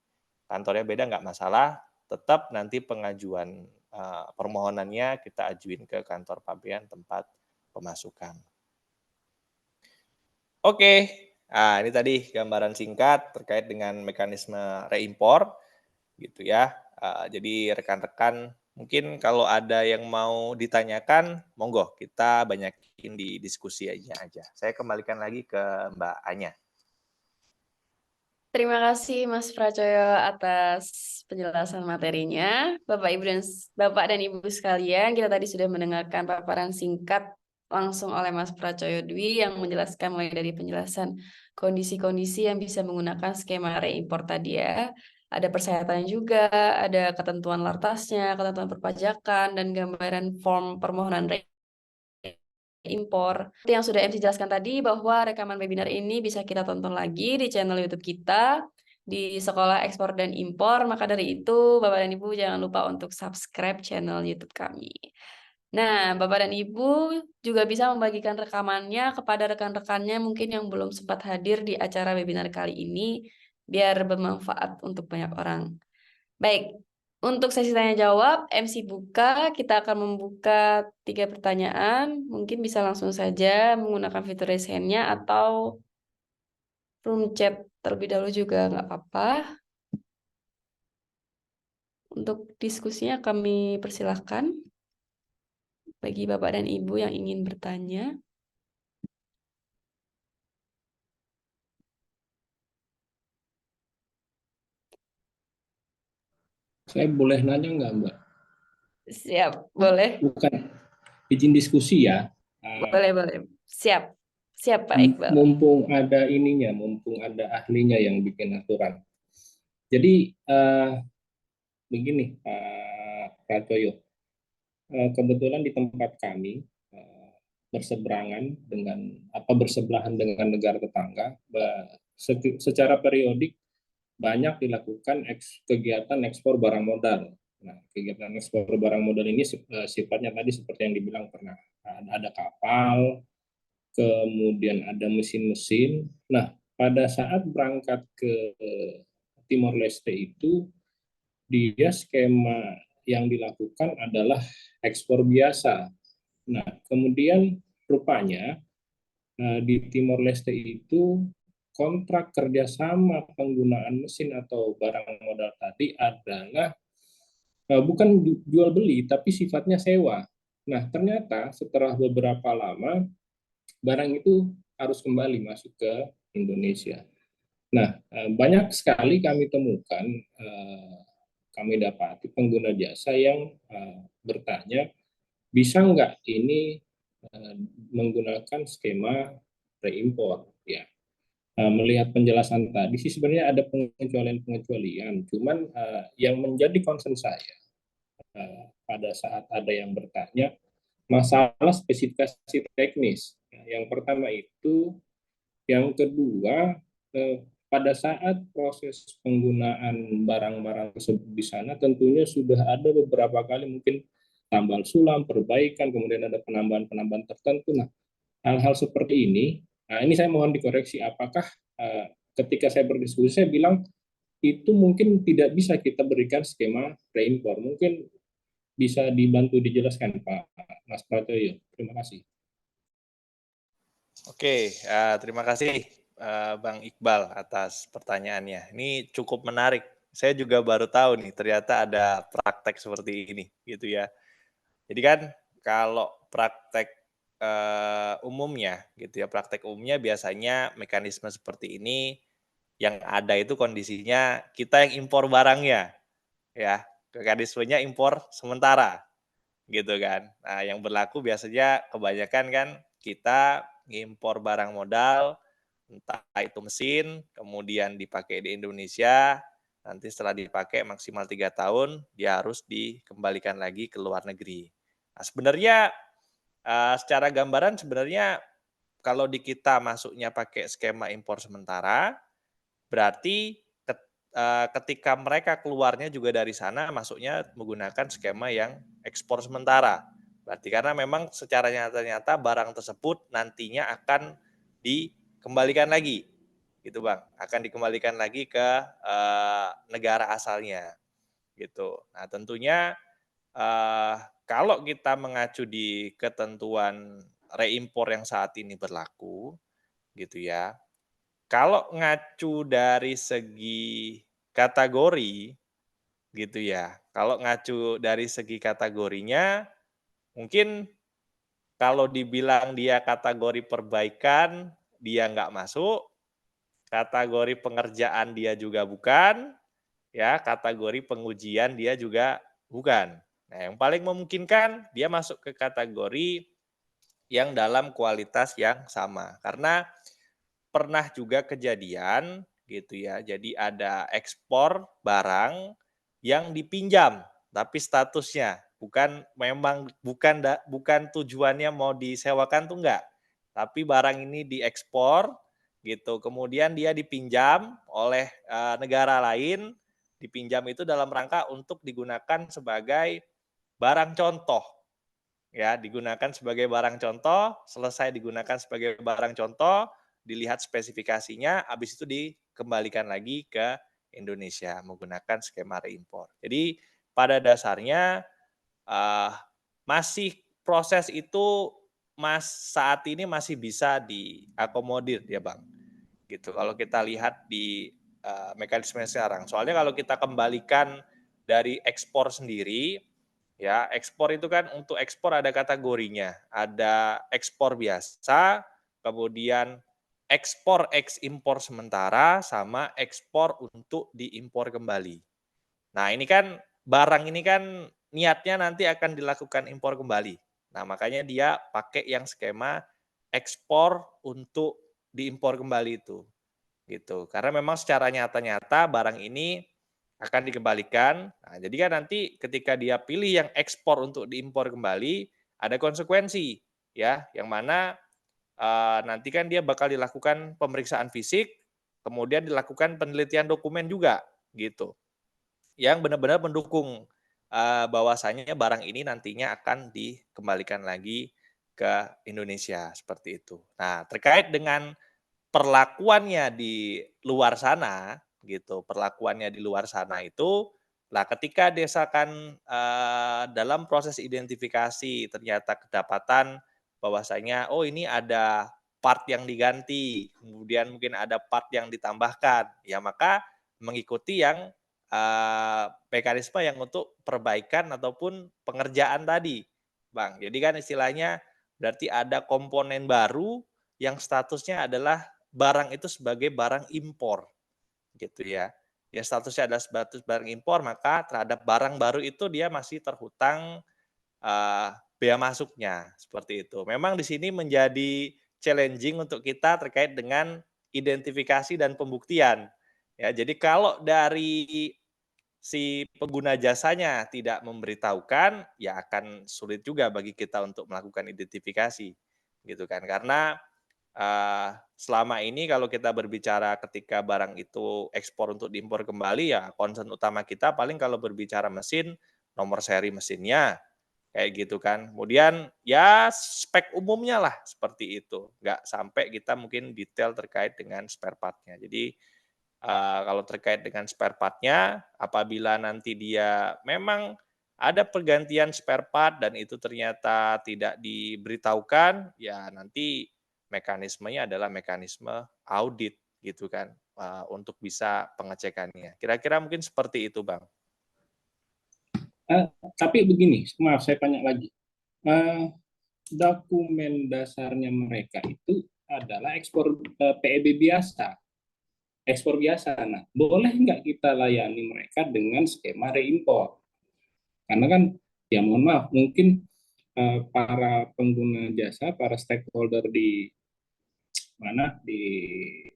Kantornya beda nggak masalah, tetap nanti pengajuan permohonannya kita ajuin ke kantor pabean tempat pemasukan. Oke, nah ini tadi gambaran singkat terkait dengan mekanisme reimpor gitu ya. Jadi rekan-rekan mungkin kalau ada yang mau ditanyakan, monggo kita banyakin di diskusi aja. Saya kembalikan lagi ke Mbak Anya. Terima kasih Mas Pracoyo atas penjelasan materinya. Bapak dan Ibu sekalian, kita tadi sudah mendengarkan paparan singkat langsung oleh Mas Pracoyo Dwi yang menjelaskan mulai dari penjelasan kondisi-kondisi yang bisa menggunakan skema reimpor tadi ya. Ada persyaratan juga, ada ketentuan lartasnya, ketentuan perpajakan, dan gambaran form permohonan impor. Yang sudah MC jelaskan tadi bahwa rekaman webinar ini bisa kita tonton lagi di channel YouTube kita di Sekolah Ekspor dan Impor. Maka dari itu, Bapak dan Ibu jangan lupa untuk subscribe channel YouTube kami. Nah, Bapak dan Ibu juga bisa membagikan rekamannya kepada rekan-rekannya mungkin yang belum sempat hadir di acara webinar kali ini, biar bermanfaat untuk banyak orang. Baik, untuk sesi tanya jawab, MC buka, kita akan membuka 3 pertanyaan. Mungkin bisa langsung saja menggunakan fitur raise hand-nya atau room chat terlebih dahulu juga nggak apa-apa. Untuk diskusinya kami persilahkan bagi Bapak dan Ibu yang ingin bertanya. Saya boleh nanya nggak, Mbak? Siap, boleh? Bukan izin diskusi ya. Boleh. Siap. Siap, Pak Iqbal. Mumpung ada ininya, mumpung ada ahlinya yang bikin aturan. Jadi begini, Pak Pracoyo, kebetulan di tempat kami bersebelahan dengan negara tetangga, secara periodik banyak dilakukan kegiatan ekspor barang modal. Nah, kegiatan ekspor barang modal ini sifatnya tadi seperti yang dibilang pernah ada kapal, kemudian ada mesin-mesin. Nah, pada saat berangkat ke Timor Leste itu, dia skema yang dilakukan adalah ekspor biasa. Nah, kemudian rupanya di Timor Leste itu kontrak kerjasama penggunaan mesin atau barang modal tadi adalah bukan jual beli tapi sifatnya sewa. Nah, ternyata setelah beberapa lama barang itu harus kembali masuk ke Indonesia. Nah, banyak sekali kami temukan, kami dapati pengguna jasa yang bertanya, bisa nggak ini menggunakan skema reimpor? Ya, melihat penjelasan tadi sih sebenarnya ada pengecualian-pengecualian, cuman yang menjadi concern saya pada saat ada yang bertanya masalah spesifikasi teknis. Yang pertama itu, yang kedua pada saat proses penggunaan barang-barang tersebut di sana tentunya sudah ada beberapa kali mungkin tambal sulam, perbaikan, kemudian ada penambahan-penambahan tertentu. Nah, hal-hal seperti ini saya mohon dikoreksi apakah ketika saya berdiskusi saya bilang itu mungkin tidak bisa kita berikan skema reimpor. Mungkin bisa dibantu dijelaskan Pak Mas Pratoyo. Terima kasih. Oke, terima kasih Bang Iqbal atas pertanyaannya. Ini cukup menarik. Saya juga baru tahu nih ternyata ada praktek seperti ini gitu ya. Jadi kan kalau praktek umumnya gitu ya, praktek umumnya biasanya mekanisme seperti ini yang ada itu kondisinya kita yang impor barangnya ya. Mekanismenya impor sementara gitu kan. Nah, yang berlaku biasanya kebanyakan kan kita ngimpor barang modal, entah itu mesin, kemudian dipakai di Indonesia, nanti setelah dipakai maksimal 3 tahun, dia harus dikembalikan lagi ke luar negeri. Nah, sebenarnya secara gambaran sebenarnya kalau di kita masuknya pakai skema impor sementara, berarti ketika mereka keluarnya juga dari sana masuknya menggunakan skema yang ekspor sementara. Berarti karena memang secara nyata-nyata barang tersebut nantinya akan dikembalikan lagi, gitu Bang, akan dikembalikan lagi ke negara asalnya, gitu. Nah tentunya kalau kita mengacu di ketentuan reimpor yang saat ini berlaku, gitu ya. Kalau ngacu dari segi kategori, gitu ya. Kalau ngacu dari segi kategorinya, mungkin kalau dibilang dia kategori perbaikan, dia nggak masuk. Kategori pengerjaan dia juga bukan. Ya, kategori pengujian dia juga bukan. Nah, yang paling memungkinkan dia masuk ke kategori yang dalam kualitas yang sama. Karena pernah juga kejadian gitu ya. Jadi ada ekspor barang yang dipinjam tapi statusnya bukan tujuannya mau disewakan tuh enggak. Tapi barang ini diekspor gitu. Kemudian dia dipinjam oleh negara lain, dipinjam itu dalam rangka untuk digunakan sebagai barang contoh. Ya, digunakan sebagai barang contoh, selesai digunakan sebagai barang contoh, dilihat spesifikasinya, habis itu dikembalikan lagi ke Indonesia menggunakan skema reimpor. Jadi pada dasarnya masih proses itu saat ini masih bisa diakomodir ya Bang. Gitu. Kalau kita lihat di mekanisme sekarang. Soalnya kalau kita kembalikan dari ekspor sendiri, ya ekspor itu kan untuk ekspor ada kategorinya. Ada ekspor biasa, kemudian ekspor impor sementara, sama ekspor untuk diimpor kembali. Nah ini kan barang ini kan niatnya nanti akan dilakukan impor kembali. Nah makanya dia pakai yang skema ekspor untuk diimpor kembali itu. Gitu. Karena memang secara nyata-nyata barang ini akan dikembalikan. Nah, jadi kan nanti ketika dia pilih yang ekspor untuk diimpor kembali, ada konsekuensi ya, yang mana nanti kan dia bakal dilakukan pemeriksaan fisik, kemudian dilakukan penelitian dokumen juga gitu. Yang benar-benar mendukung bahwasanya barang ini nantinya akan dikembalikan lagi ke Indonesia seperti itu. Nah, terkait dengan perlakuannya di luar sana gitu, perlakuannya di luar sana itu, lah ketika misalkan dalam proses identifikasi ternyata kedapatan bahwasanya, oh ini ada part yang diganti, kemudian mungkin ada part yang ditambahkan, ya maka mengikuti yang mekanisme yang untuk perbaikan ataupun pengerjaan tadi, Bang. Jadi kan istilahnya berarti ada komponen baru yang statusnya adalah barang itu sebagai barang impor, gitu ya. Ya statusnya adalah status barang impor, maka terhadap barang baru itu dia masih terhutang bea masuknya, seperti itu. Memang di sini menjadi challenging untuk kita terkait dengan identifikasi dan pembuktian. Ya, jadi kalau dari si pengguna jasanya tidak memberitahukan, ya akan sulit juga bagi kita untuk melakukan identifikasi, gitu kan. Karena selama ini kalau kita berbicara ketika barang itu ekspor untuk diimpor kembali, ya concern utama kita paling kalau berbicara mesin, nomor seri mesinnya, kayak gitu kan. Kemudian ya spek umumnya lah seperti itu, nggak sampai kita mungkin detail terkait dengan spare part-nya. Jadi kalau terkait dengan spare part-nya, apabila nanti dia memang ada pergantian spare part dan itu ternyata tidak diberitahukan, ya nanti mekanismenya adalah mekanisme audit gitu kan, untuk bisa pengecekannya. Kira-kira mungkin seperti itu, Bang. Tapi begini, maaf saya tanya lagi. Dokumen dasarnya mereka itu adalah ekspor PEB biasa, ekspor biasa. Nah, boleh nggak kita layani mereka dengan skema reimpor? Karena kan, ya mohon maaf, mungkin para pengguna jasa, para stakeholder di mana di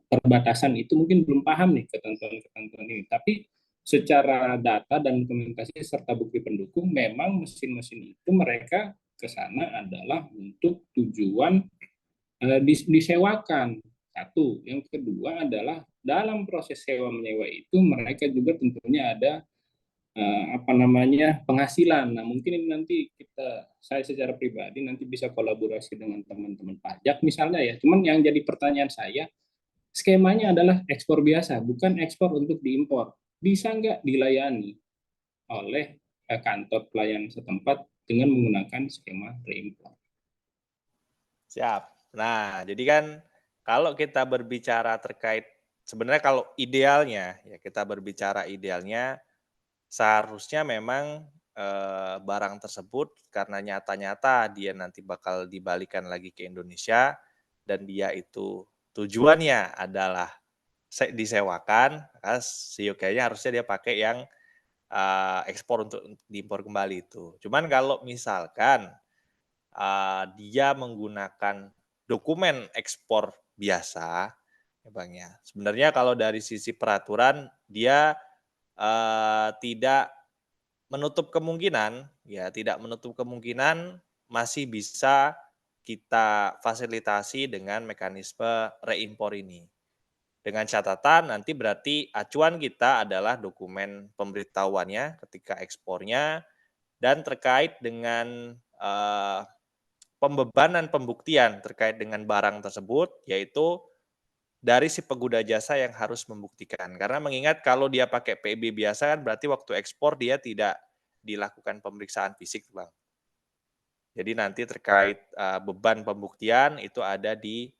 perbatasan itu mungkin belum paham nih ketentuan-ketentuan ini. Tapi secara data dan dokumentasi serta bukti pendukung, memang mesin-mesin itu mereka ke sana adalah untuk tujuan disewakan. Satu, yang kedua adalah dalam proses sewa menyewa itu mereka juga tentunya ada apa namanya penghasilan. Nah mungkin ini nanti saya secara pribadi nanti bisa kolaborasi dengan teman-teman pajak misalnya ya. Cuman yang jadi pertanyaan saya, skemanya adalah ekspor biasa, bukan ekspor untuk diimpor. Bisa nggak dilayani oleh kantor pelayanan setempat dengan menggunakan skema reimpor? Siap. Nah, jadi kan kalau kita berbicara terkait sebenarnya kalau idealnya ya kita berbicara idealnya seharusnya memang barang tersebut karena nyata-nyata dia nanti bakal dibalikan lagi ke Indonesia dan dia itu tujuannya adalah disewakan, maka seyogyanya harusnya dia pakai yang ekspor untuk diimpor kembali itu. Cuman kalau misalkan dia menggunakan dokumen ekspor biasa, ya Bang ya. Sebenarnya kalau dari sisi peraturan dia tidak menutup kemungkinan, ya tidak menutup kemungkinan masih bisa kita fasilitasi dengan mekanisme reimpor ini. Dengan catatan nanti berarti acuan kita adalah dokumen pemberitahuannya ketika ekspornya dan terkait dengan pembebanan pembuktian terkait dengan barang tersebut, yaitu dari si pengguna jasa yang harus membuktikan. Karena mengingat kalau dia pakai PIB biasa kan berarti waktu ekspor dia tidak dilakukan pemeriksaan fisik, Bang. Jadi nanti terkait beban pembuktian itu ada di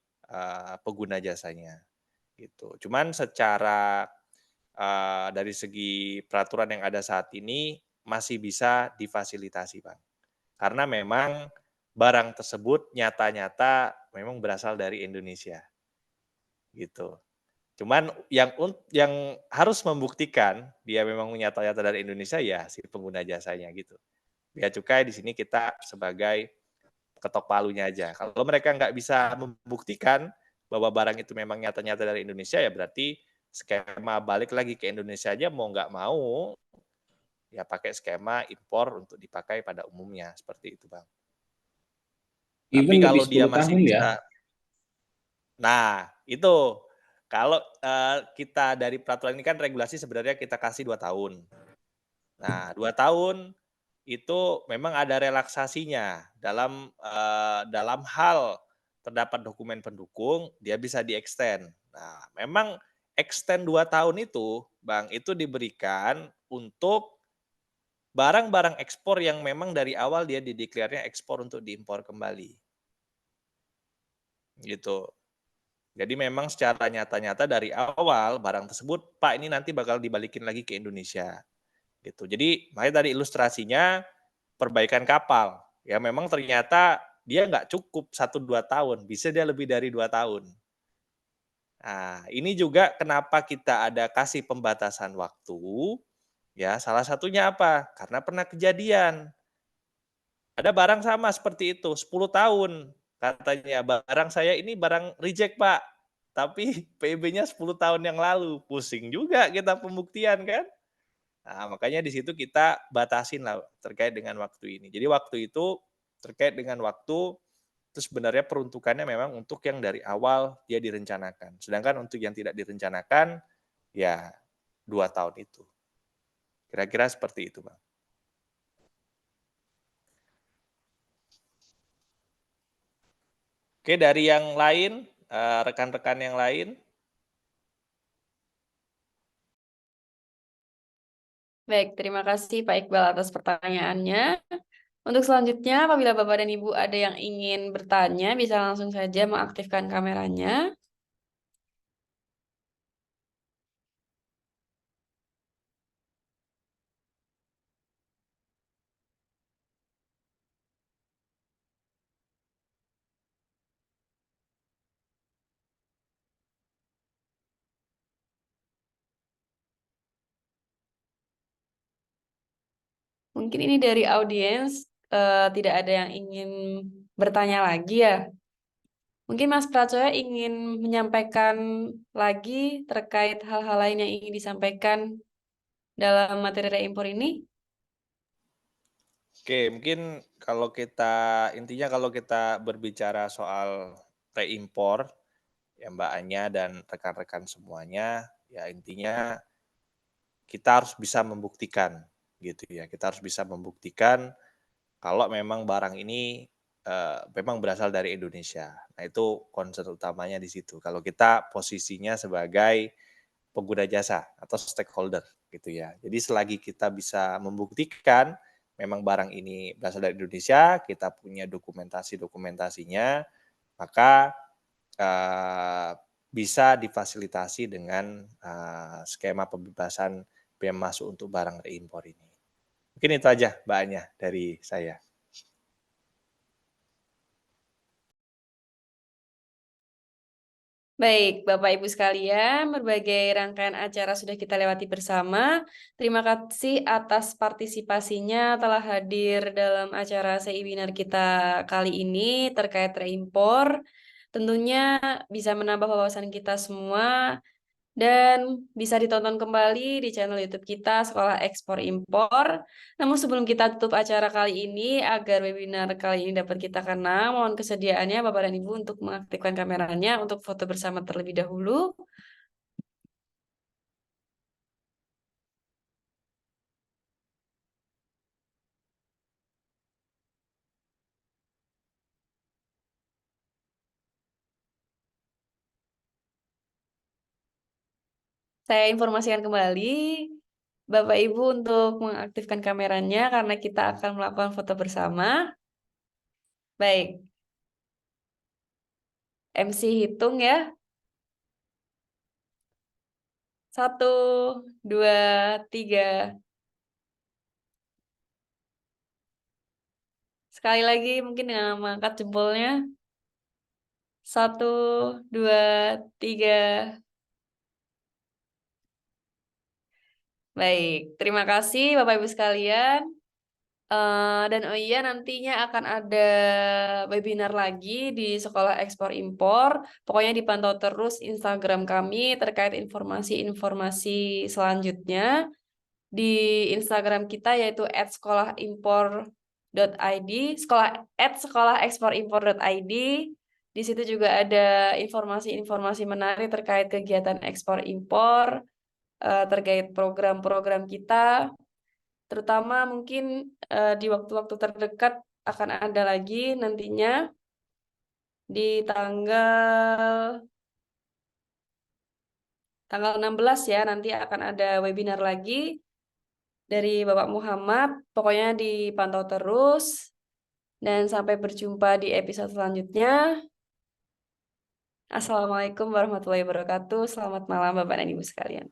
pengguna jasanya. Gitu. Cuman secara dari segi peraturan yang ada saat ini masih bisa difasilitasi, Bang. Karena memang barang tersebut nyata-nyata memang berasal dari Indonesia. Gitu. Cuman yang harus membuktikan dia memang nyata-nyata dari Indonesia ya si pengguna jasanya gitu. Bea cukai di sini kita sebagai ketok palunya aja. Kalau mereka nggak bisa membuktikan bahwa barang itu memang nyata-nyata dari Indonesia ya berarti skema balik lagi ke Indonesia aja mau nggak mau ya pakai skema impor untuk dipakai pada umumnya seperti itu, Bang. Tapi Even lebih kalau dia 10 masih tahun ya. bisa, nah itu kalau kita dari peraturan ini kan regulasi sebenarnya kita kasih 2 tahun. Nah 2 tahun itu memang ada relaksasinya dalam hal terdapat dokumen pendukung dia bisa di-extend. Nah memang extend 2 tahun itu Bang itu diberikan untuk barang-barang ekspor yang memang dari awal dia dideklarnya ekspor untuk diimpor kembali. Gitu. Jadi memang secara nyata-nyata dari awal barang tersebut, Pak ini nanti bakal dibalikin lagi ke Indonesia. Gitu. Jadi makanya tadi ilustrasinya perbaikan kapal. Ya memang ternyata dia nggak cukup 1-2 tahun, bisa dia lebih dari 2 tahun. Nah, ini juga kenapa kita ada kasih pembatasan waktu. Ya, salah satunya apa? Karena pernah kejadian. Ada barang sama seperti itu, 10 tahun. Katanya, barang saya ini barang reject, Pak. Tapi PIB-nya 10 tahun yang lalu. Pusing juga kita pembuktian kan. Nah, makanya di situ kita batasin lah terkait dengan waktu ini. Jadi waktu itu terkait dengan waktu itu sebenarnya peruntukannya memang untuk yang dari awal dia direncanakan. Sedangkan untuk yang tidak direncanakan ya 2 tahun itu. Kira-kira seperti itu, Bang. Oke, dari yang lain, rekan-rekan yang lain. Baik, terima kasih Pak Iqbal atas pertanyaannya. Untuk selanjutnya, apabila Bapak dan Ibu ada yang ingin bertanya, bisa langsung saja mengaktifkan kameranya. Mungkin ini dari audiens, tidak ada yang ingin bertanya lagi ya. Mungkin Mas Pracoyo ingin menyampaikan lagi terkait hal-hal lain yang ingin disampaikan dalam materi reimpor ini? Oke, mungkin intinya kalau kita berbicara soal reimpor, ya Mbak Anya dan rekan-rekan semuanya, ya intinya kita harus bisa membuktikan gitu ya. Kita harus bisa membuktikan kalau memang barang ini memang berasal dari Indonesia. Nah, itu concern utamanya di situ. Kalau kita posisinya sebagai pengguna jasa atau stakeholder gitu ya. Jadi selagi kita bisa membuktikan memang barang ini berasal dari Indonesia, kita punya dokumentasinya, maka bisa difasilitasi dengan skema pembebasan bea masuk untuk barang reimpor ini. Mungkin itu aja Mbak Anya dari saya. Baik, Bapak Ibu sekalian, berbagai rangkaian acara sudah kita lewati bersama. Terima kasih atas partisipasinya telah hadir dalam acara Seibinar kita kali ini terkait reimpor. Tentunya bisa menambah wawasan kita semua dan bisa ditonton kembali di channel YouTube kita Sekolah Ekspor Impor. Namun sebelum kita tutup acara kali ini, agar webinar kali ini dapat kita kenal, mohon kesediaannya Bapak dan Ibu untuk mengaktifkan kameranya untuk foto bersama terlebih dahulu. Saya informasikan kembali Bapak Ibu untuk mengaktifkan kameranya karena kita akan melakukan foto bersama. Baik, MC hitung ya. 1, 2, 3. Sekali lagi mungkin dengan mengangkat jempolnya. 1, 2, 3. Baik, terima kasih Bapak Ibu sekalian. Dan oh iya, nantinya akan ada webinar lagi di Sekolah Ekspor Impor. Pokoknya dipantau terus Instagram kami terkait informasi-informasi selanjutnya. Di Instagram kita yaitu @sekolahimpor.id, sekolaheksporimpor.id. Di situ juga ada informasi-informasi menarik terkait kegiatan ekspor impor, terkait program-program kita, terutama mungkin di waktu-waktu terdekat akan ada lagi nantinya di tanggal 16 ya, nanti akan ada webinar lagi dari Bapak Muhammad. Pokoknya dipantau terus dan sampai berjumpa di episode selanjutnya. Assalamualaikum warahmatullahi wabarakatuh. Selamat malam Bapak dan Ibu sekalian.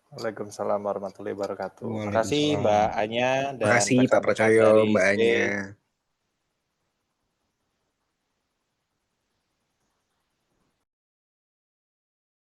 Waalaikumsalam warahmatullahi wabarakatuh. Terima kasih Mbak Anya dan Makasih Pak rekan-rekan Pracoyo, dari Mbak C. Anya.